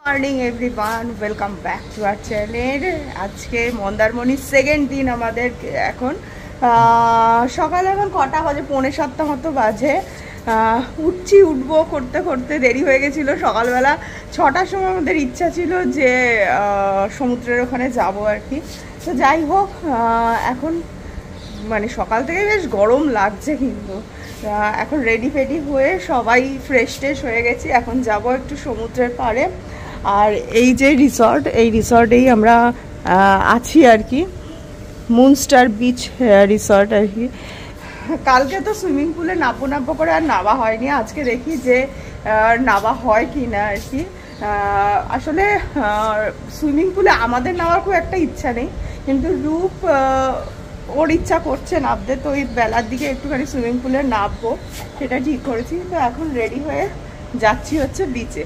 Morning everyone, welcome back to our channel. আজকে মন্দারমণির second দিন আমাদের। এখন সকালে এখন কটা বাজে, 6:45 মতো বাজে। উঠবো করতে করতে দেরি হয়ে গেছিলো। সকালবেলা 6টার সময় আমাদের ইচ্ছা ছিল যে সমুদ্রের ওখানে যাব আর কি। তো যাই হোক, এখন মানে সকাল থেকে বেশ গরম লাগছে, কিন্তু এখন রেডি ফেডি হয়ে সবাই ফ্রেশ ট্রেশ হয়ে গেছি। এখন যাব একটু সমুদ্রের পাড়ে। আর এই যে রিসর্ট, এই রিসর্টেই আমরা আছি আর কি, মুনস্টার বিচ রিসর্ট আর কি। কালকে তো সুইমিং পুলে নাববো করে আর নাবা হয়নি। আজকে দেখি যে নাবা হয় কি না আর কি। আসলে সুইমিং পুলে আমাদের নামার খুব একটা ইচ্ছা নেই, কিন্তু রূপ ওর ইচ্ছা করছে নামতে। তো ওই বেলার দিকে একটুখানি সুইমিং পুলে নামবো, সেটা ঠিক করেছি। তো এখন রেডি হয়ে যাচ্ছি হচ্ছে বিচে।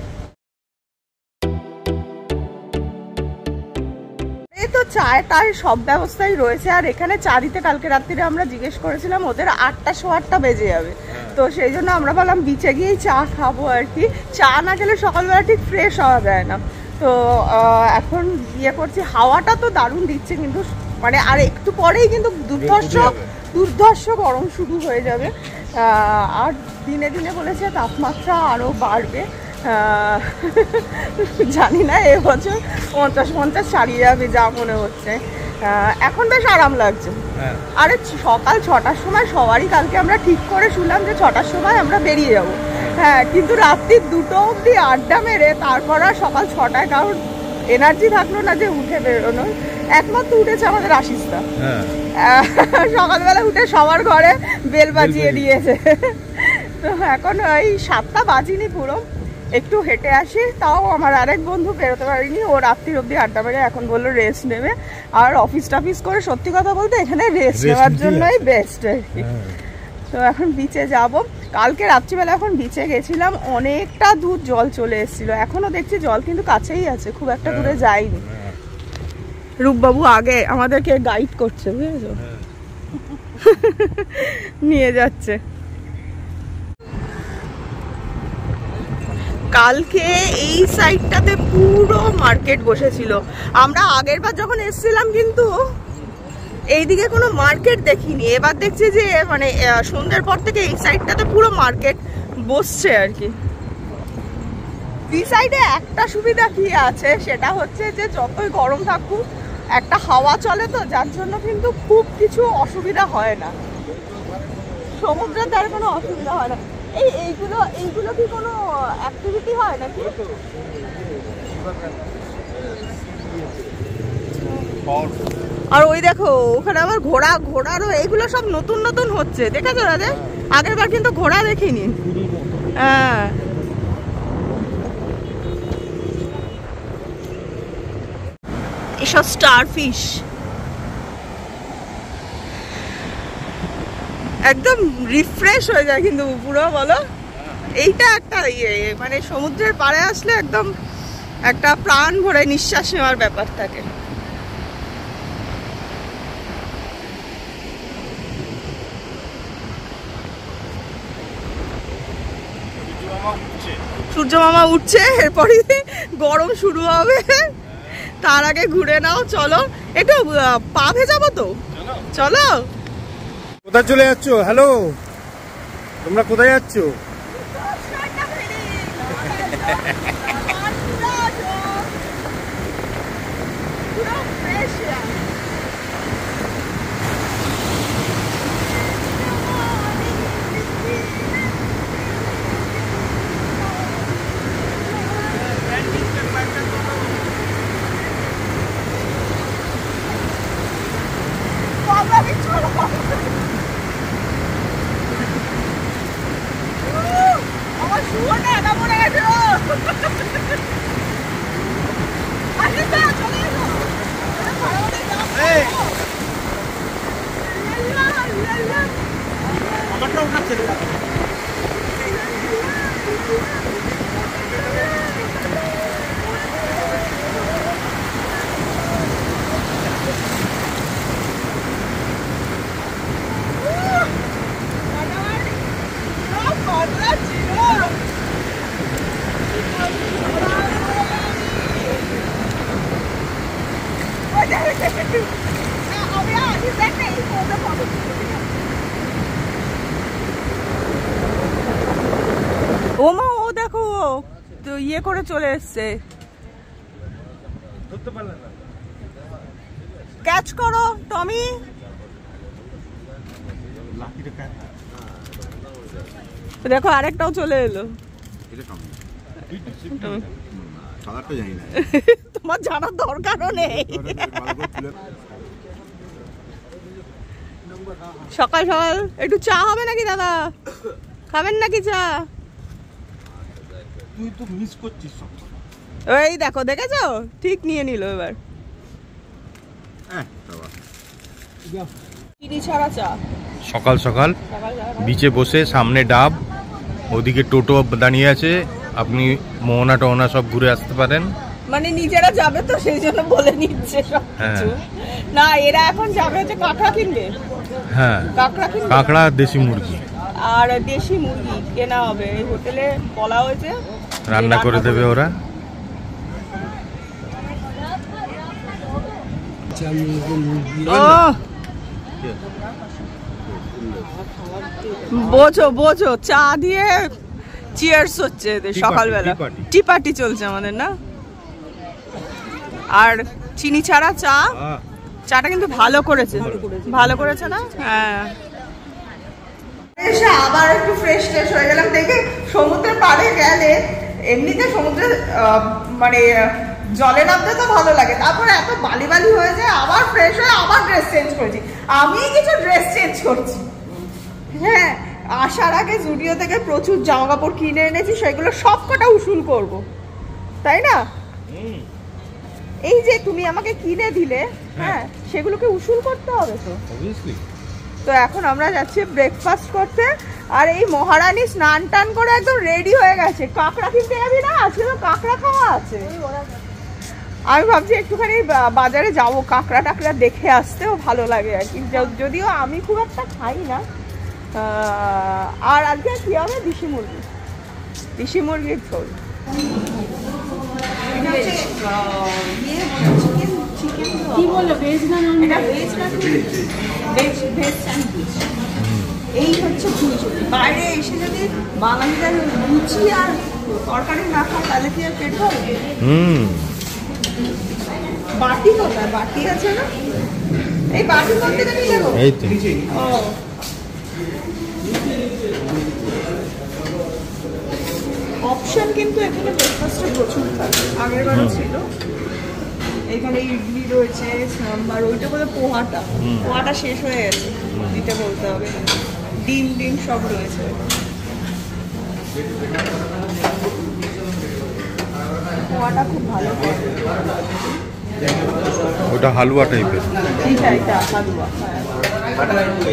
এই তো চায় টায় সব ব্যবস্থাই রয়েছে। আর এখানে চা দিতে কালকে রাত্রিরে আমরা জিজ্ঞেস করেছিলাম, ওদের 8টা সোয়া 8টা বেজে যাবে। তো সেই জন্য আমরা বললাম বিচে গিয়েই চা খাবো আর কি। চা না খেলে সকালবেলা ঠিক ফ্রেশ হওয়া যায় না। তো এখন ইয়ে করছি, হাওয়াটা তো দারুণ দিচ্ছে, কিন্তু মানে আর একটু পরেই কিন্তু দুর্ধর্ষ গরম শুরু হয়ে যাবে। আর দিনে দিনে বলেছে তাপমাত্রা আরও বাড়বে। জানি না এবছর 50 ছাড়িয়ে যাবে যা মনে হচ্ছে। এখন বেশ আরাম লাগছে। আরে সকাল 6টার সময় সবারই কালকে আমরা ঠিক করে শুনলাম যে 6টার সময় আমরা বেরিয়ে যাব। হ্যাঁ, কিন্তু রাত্রি 2টো অবধি আড্ডা মেরে তারপর আর সকাল 6টায় কারোর এনার্জি থাকলো না যে উঠে বেরোনোর। একমাত্র উঠেছে আমাদের আশিসদা। সকালবেলা উঠে সবার ঘরে বেল বাজিয়ে দিয়েছে। তো এখন ওই 7টা বাজিনি পুরো, একটু হেঁটে আসি। তাও আমার আরেক বন্ধু বেরোতে পারিনি, ও রাত্রির অবধি আড্ডা মেরে এখন বললো রেস্ট নেবে। আর অফিস টাফিস করে সত্যি কথা বলতে এখানে রেস্ট নেওয়ার জন্যই বেস্ট আর কি। তো এখন বিচে যাব। কালকে রাত্রিবেলা এখন বিচে গেছিলাম, অনেকটা দূর জল চলে এসেছিল। এখনো দেখছি জল কিন্তু কাছেই আছে, খুব একটা দূরে যায়নি। রূপবাবু আগে আমাদেরকে গাইড করছে, বুঝেছো, নিয়ে যাচ্ছে। কালকে এই সাইডটাতে পুরো মার্কেট বসেছিল। আমরা আগের বার যখন এসেছিলাম কিন্তু এইদিকে কোনো মার্কেট দেখিনি। এবার দেখছি যে মানে সন্ধ্যের পর থেকে এই সাইডটাতে পুরো মার্কেট বসছে আর কি। এই সাইডে একটা সুবিধা কি আছে, সেটা হচ্ছে যে যতই গরম থাকুক একটা হাওয়া চলে, তো যার জন্য কিন্তু খুব কিছু অসুবিধা হয় না। সমুদ্রের ধারে কোনো অসুবিধা হয় না। এইগুলো কি কোনো অ্যাক্টিভিটি হয় নাকি? আর ওই দেখো ওখানে আবার ঘোড়ারও এইগুলো সব নতুন নতুন হচ্ছে, দেখেছো দাদা? আগের বার কিন্তু ঘোড়া দেখিনি। হ্যাঁ, এসব স্টারফিশ একদম রিফ্রেশ হয়ে যায় কিন্তু পুরো, বলো। এইটা একটা ইয়ে, মানে সমুদ্রের পাড়ে আসলে একদম একটা প্রাণ ভরে নিঃশ্বাস নেওয়ার ব্যাপার থাকে। সূর্য মামা উঠছে, এরপরই গরম শুরু হবে। তার আগে ঘুরে নাও, চলো একটু পা ভেজাবো তো, চলো। কোথায় চলে যাচ্ছ? হ্যালো, তোমরা কোথায় যাচ্ছ? আমার শুয়োটা একা পড়ে গেছে। ও মা, ও দেখো তো ইয়ে করে চলে এসছে, ক্যাচ করো টমি। দেখো আরেকটাও চলে এলো। তোমার জানার দরকারও নেই। সকাল সকাল একটু চা হবে নাকি দাদা? খাবেন নাকি চা? তুই তো মিস করছিস সব। এই দেখো, দেখেছো ঠিক নিয়ে নিল এবার। চিনি ছাড়া চা সকাল সকাল বিচে বসে, সামনে ডাব, ওদিকে টোটো দাঁড়িয়ে আছে, আপনি মোহনা টোহনা সব ঘুরে আসতে পারেন। মানে নিজেরা যাবে তো সেই জন্য বলে নিচ্ছে সবকিছু। না, এরা এখন যাবে হচ্ছে কাঁকড়া কিনবে। হ্যাঁ, কাঁকড়া দেশি মুরগি আর দেশি মুরগি কেনা হবে, এই হোটেলে বলা হয়েছে রান্না করে দেবে ওরা। বোঝো বোঝো, চা দিয়ে চিয়ার্স হচ্ছে সকালবেলা, টি পার্টি চলছে আমাদের না। আর চিনি ছাড়া চা, চাটা কিন্তু ভালো করেছে, ভালো করেছে না? হ্যাঁ, এসে আবার একটু ফ্রেশ ট্রেশ হয়ে গেলাম। দেখে সমুদ্রের পাড়ে গেলে এমনিতে সমুদ্রে মানে জলে নামতে তো ভালো লাগে, তারপরে এত বালি বালি হয়ে যায়, আবার ফ্রেশ হয়ে আবার ড্রেস চেঞ্জ করেছি। আমি কিছু ড্রেস চেঞ্জ করছি। হ্যাঁ, আসার আগে জুডিও থেকে প্রচুর জামা কাপড় কিনে এনেছি, সেগুলো সব কটা উসুল করব, তাই না? এই যে তুমি আমাকে কিনে দিলে, হ্যাঁ, সেগুলোকে উসুল করতে হবে তো। তো এখন আমরা যাচ্ছি ব্রেকফাস্ট করতে। আর এই মহারানী স্নান টান করে একদম রেডি হয়ে গেছে। কাঁকড়া কিনতে যাবি না? আজকে তো কাঁকড়া খাওয়া আছে। আমি ভাবছি একটুখানি বাজারে যাব, কাঁকড়া টাকড়া দেখে আসতেও ভালো লাগে আর কি, যদিও আমি খুব একটা খাই না। আর আজকে কি হবে? দেশি মুরগি, দেশি মুরগির ঝোল। কি বললো, ভেজ না নন ভেজ না ভেজ স্যান্ডউইচ। এই হচ্ছে খুঁজে। বাইরে এসে যদি বাঙালিদের লুচি আর তরকারি না খায় তাহলে কি আর পেট ভরবে? বাটি কোথায়? বাটি আছে না? এই বাটি করতে গেলে নিয়ে যাবো। এই তো। অপশন কিন্তু এখানে ব্রেকফাস্টে প্রচুর থাকে, আগের বারও ছিল। এখানে ইডলি রয়েছে, সাম্বার, ওইটা বলে পোহাটা, পোহাটা শেষ হয়ে গেছে দিতে বলতে হবে। ডিম ডিম সব রয়েছে। পোহাটা খুব ভালো, ওটা হালুয়া টাইপের। এটা হালুয়া।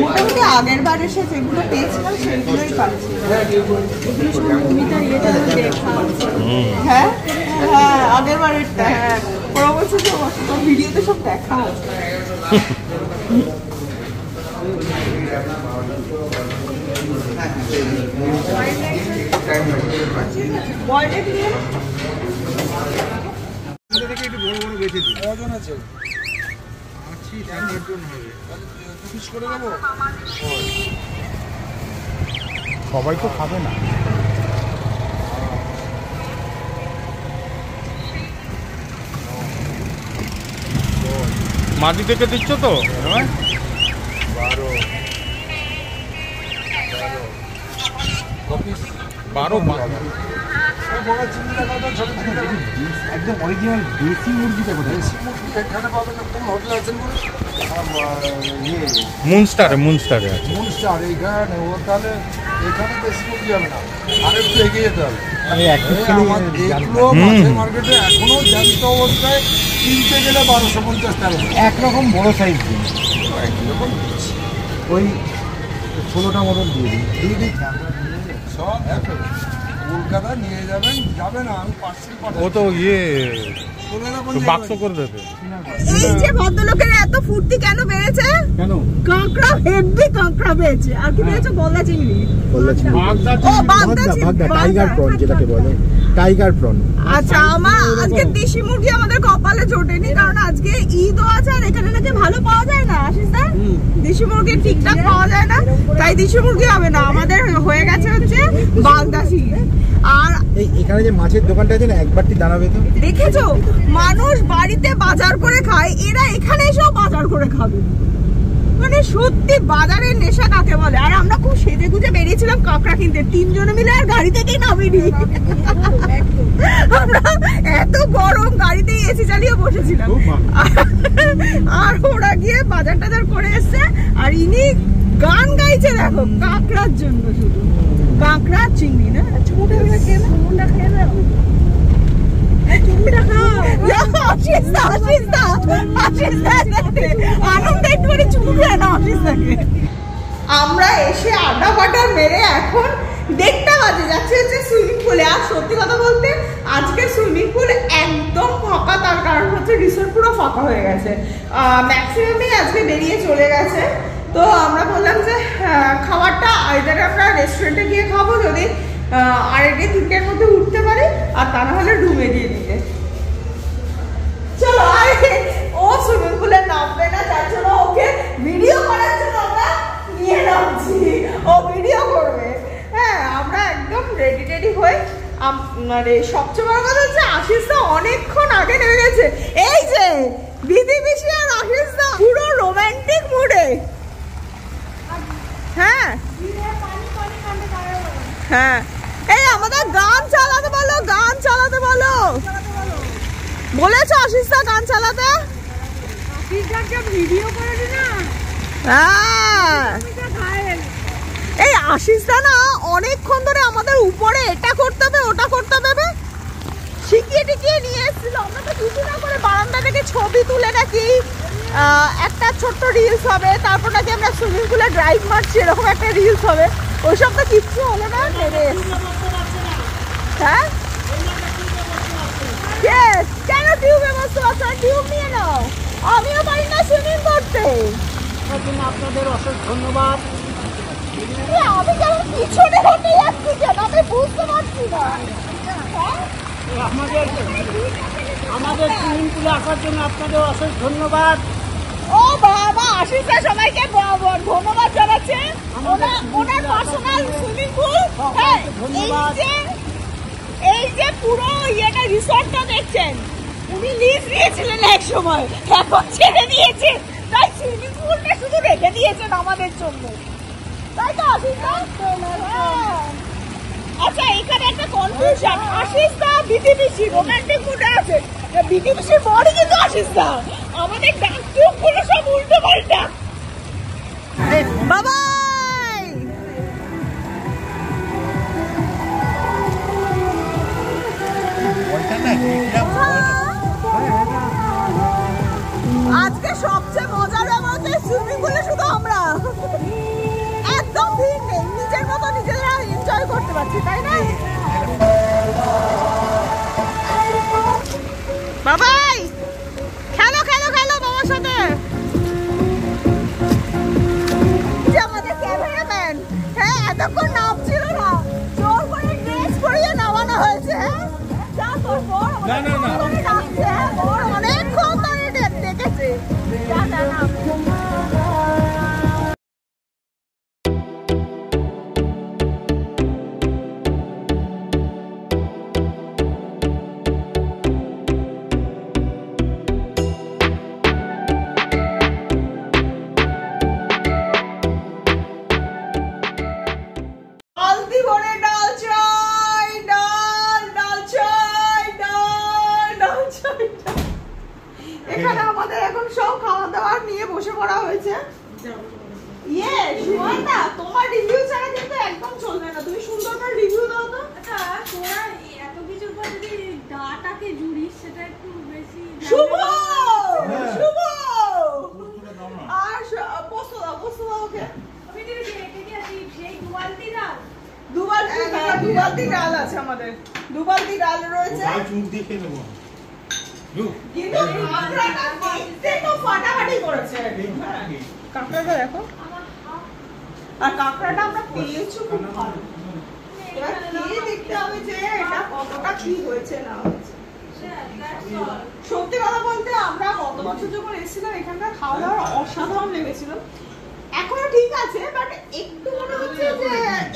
মোটামুটি আগের বার এসে যেগুলো পেয়েছিলাম সেগুলোই পাচ্ছি। হ্যাঁ হ্যাঁ, আগের বারেরটা। হ্যাঁ, ওরা বলছে যে ভিডিওতে সব দেখা আছে। সবাই তো খাবে না। মাটি থেকে দিচ্ছ তো? 12 একদম অরিজিনাল দেশি মুরগিটা কোথায়? মুনস্টারে মুনস্টারে আছে। মুনস্টার এইখানে, ও তাহলে এখানে দেশি মুরগি যাবে না, আর একটু এগিয়ে যেতে হবে। মার্কেটে এখনো জ্যান্ত অবস্থায় কিনতে গেলে 1250 টাকা। একরকম বড় সাইজ দিন, ওই 16টা মতন দিয়ে দিন। সব কলকাতা নিয়ে যাবেন, যাবে না, আমি পার্সেল পাঠাবো। ও তো ইয়ে বাক্স করে দেবে। এই যে ভদ্রলোকের এত ফুর্তি কেন বেড়েছে? কেন? কাঁকড়া, হেভি কাঁকড়া পেয়েছে। আর কি পেয়েছে? গলদা চিংড়ি। ও বাগদা চিংড়ি, টাইগার প্রন যেটাকে বলে, টাইগার প্রন। আচ্ছা, আমার আজকে দেশি মুরগি আমাদের কপালে কপালে জোটেনি, কারণ আজকে ঈদও আছে আর এখানে নাকি ভালো পাওয়া যায় না। আশিস দা, দেশি মুরগি ঠিকঠাক পাওয়া যায় না, তাই দেশি মুরগি হবে না, আমাদের হয়ে গেছে হচ্ছে বাগদাসি। আর এখানে যে মাছের দোকানটা আছে না, একবারটি দাঁড়াবে তো। দেখেছো, মানুষ বাড়িতে বাজার করে খায়, এরা এখানে এসেও বাজার করে খাবে। মানে সত্যি বাজারের নেশা কাকে বলে। আর আমরা খুব সেজে গুজে বেরিয়েছিলাম কাঁকড়া কিনতে, 3 জনে মিলে আর গাড়ি থেকেই নামিনি। আমরা এত গরম গাড়িতেই এসি চালিয়ে বসেছিলাম। আর ওরা গিয়ে বাজার টাজার করে এসছে, আর ইনি গান গাইছে দেখো কাঁকড়ার জন্য, শুধু কাঁকড়া চিংড়ি না। চুমুটা খেয়ে না, চুমুটা খেয়ে না, আমরা এসে আড্ডা ফাড্ডা মেরে এখন 1:30 বাজে যাচ্ছে হচ্ছে সুইমিং পুলে। আর সত্যি কথা বলতে আজকে সুইমিং পুল একদম ফাঁকা, তার কারণ হচ্ছে রিসোর্ট পুরো ফাঁকা হয়ে গেছে, ম্যাক্সিমামই আজকে বেরিয়ে চলে গেছে। তো আমরা বললাম যে খাবারটা আইদার আমরা রেস্টুরেন্টে গিয়ে খাবো, যদি 2:30-3টের মধ্যে উঠতে পারি, আর তা না হলে রুমে দিয়ে দিতে। চলো, আর ও সুইমিং পুলে নামবে না, যার জন্য ওকে ভিডিও করার জন্য আমরা নিয়ে নামছি, ও ভিডিও করবে। হ্যাঁ, আমরা একদম রেডি হয়ে, মানে সবচেয়ে বড় কথা হচ্ছে আশিস দা অনেকক্ষণ আগে নেমে গেছে। এই যে দিদি পিসি আর আশিস দা পুরো রোমান্টিক মুডে। হ্যাঁ হ্যাঁ, এই আমাদের গান চালাতে বলো, গান চালাতে বলো। বলেছো আশিস দা গান চালাতে? ভিডিও করে দি না। হ্যাঁ, এই আশিস দা না অনেকক্ষণ ধরে আমাদের উপরে এটা করতে হবে ওটা করতে হবে শিখিয়ে টিকিয়ে নিয়ে এসেছিল। আমরা তো কিছু না করে বারান্দা থেকে ছবি তুলে নাকি একটা ছোট্ট রিলস হবে, তারপর নাকি আমরা সুইমিং পুলে ড্রাইভ মারছি, এরকম একটা রিলস হবে। ওইসব তো কিচ্ছু হলো না, নেমে এসেছি। হ্যাঁ, কেন টিউবে বসতে পারছো? টিউব নিয়ে নাও, আমিও পারি না সুইমিং করতে। আপনাদের অশেষ ধন্যবাদ। আমি কেমন পিছনে হতে যাচ্ছি কেন আমি বুঝতে পারছি না। আমাদের সুইমিং পুলে আসার জন্য আপনাদের অশেষ ধন্যবাদ। ও বাবা, আশিস দা সবাইকে ধন্যবাদ জানাচ্ছে। ওনার পার্সোনাল সুইমিং পুল। হ্যাঁ, এই যে পুরো ইয়েটা রিসর্টটা দেখছেন, উনি লিজ নিয়েছিলেন এক সময়, এখন ছেড়ে দিয়েছে, তাই সুইমিং পুলটা শুধু রেখে দিয়েছেন আমাদের জন্য, তাই তো আশিস দা? আচ্ছা, এখানে একটা কনফিউশন, আশিস দা বিটিপিসি রোমান্টিক মুডে আছে, বিটিপিসির বড়ি কিন্তু আশিস দা, আমাদের ডাক গুলো সব উল্টো পাল্টা। বাবা আজকে সবচেয়ে মজার ব্যাপার সুইমিং পুলে শুধু আমরা, একদম ভিড় নেই, নিজের মতো নিজেরা এনজয় করতে পারছি, তাই না? বাবাই খেলো খেলো খেলো বাবার সাথে। যে আমাদের ক্যামেরাম্যান, হ্যাঁ, এতক্ষণ নামছিল না, জোর করে ড্রেস পরিয়ে নামানো হয়েছে। যা তোর বড় ডাকছে, হ্যাঁ, বড় অনেকক্ষণ ধরে ডেকেছে। যা না এখানে আমাদের এখন সব খাওয়া দাওয়া নিয়ে বসে পড়া হয়েছে। ইয়ে সুমনদা, তোমার রিভিউ ছাড়া কিন্তু একদম চলবে না, তুমি সুন্দর করে রিভিউ দাও তো। আচ্ছা, তোরা এত কিছুর পর যদি ডাটাকে জুড়িস, সেটা একটু বেশি। শুভ শুভ আর বসো দাও ওকে। আমি দিদি রেখে দিয়েছি সেই দুবালতি ডাল। দু বালতি ডাল আছে আমাদের, 2 বালতি ডাল রয়েছে। কিন্তু কাঁকড়াটা দেখতে তো ফাটাফাটি করেছে। কাঁকড়াটা দেখো, আর কাঁকড়াটা আমরা পেয়েছি খুব ভালো। এবার খেয়ে দেখতে হবে যে এটা কতটা কি হয়েছে না হয়েছে। সত্যি কথা বছর যখন এসেছিলাম এখানকার খাওয়া দাওয়া অসাধারণ লেগেছিল। এখনো ঠিক আছে, বাট একটু মনে হচ্ছে যে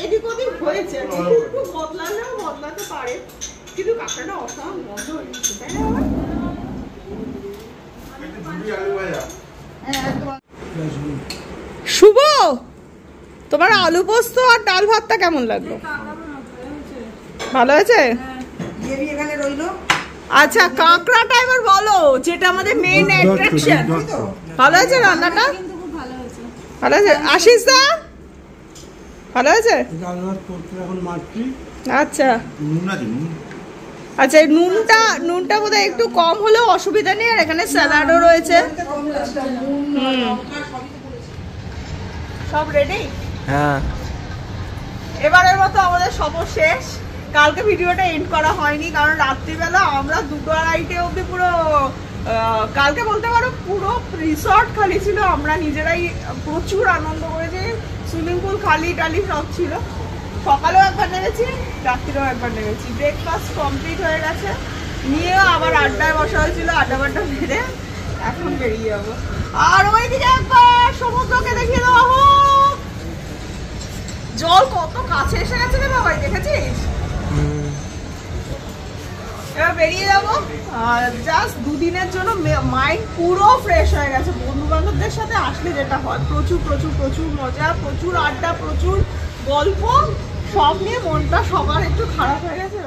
এদিক ওদিক হয়েছে, একটু বদলালেও বদলাতে পারে, কিন্তু কাঁকড়াটা অসাধারণ মজা হয়েছে, তাই না বাবা? শুভ, তোমার আলু পোস্ত আর ডাল ভাতটা কেমন লাগলো? ভালো হয়েছে? এখানে রইলো। আচ্ছা, কাঁকড়াটা এবার বলো, যেটা আমাদের মেইন অ্যাট্রাকশন। ভালো হয়েছে রান্নাটা? কিন্তু খুব ভালো হয়েছে। ভালো হয়েছে। আশিস দা ভালো হয়েছে? আচ্ছা আচ্ছা, এই নুনটা বোধহয় একটু কম হলেও অসুবিধা নেই। আর এখানে স্যালাডও রয়েছে। সব রেডি? হ্যাঁ, এবারের মতো আমাদের সফর শেষ। কালকে ভিডিওটা এন্ড করা হয়নি, কারণ রাত্রিবেলা আমরা 2-2:30 অবধি পুরো কালকে বলতে পারো পুরো রিসর্ট খালি ছিল। আমরা নিজেরাই প্রচুর আনন্দ করেছি, সুইমিং পুল খালি টালি সব ছিল। সকালেও একবার নেমেছি, রাত্রিরেও একবার নেমেছি। ব্রেকফাস্ট কমপ্লিট হয়ে গেছে, নিয়েও আবার আড্ডায় বসা হয়েছিল। আড্ডা মেরে এখন বেরিয়ে যাবো। আর ওইদিকে একবার সমুদ্রকে দেখিয়ে দেওয়া হোক। জল কত কাছে এসে গেছে রে বাবা, দেখেছিস? এবার বেরিয়ে যাবো। জাস্ট 2 দিনের জন্য মাইন্ড পুরো ফ্রেশ হয়ে গেছে। বন্ধু বান্ধবদের সাথে আসলে যেটা হয়, প্রচুর প্রচুর প্রচুর মজা, প্রচুর আড্ডা, প্রচুর গল্প, সব নিয়ে মনটা সবার একটু খারাপ হয়ে গেছে।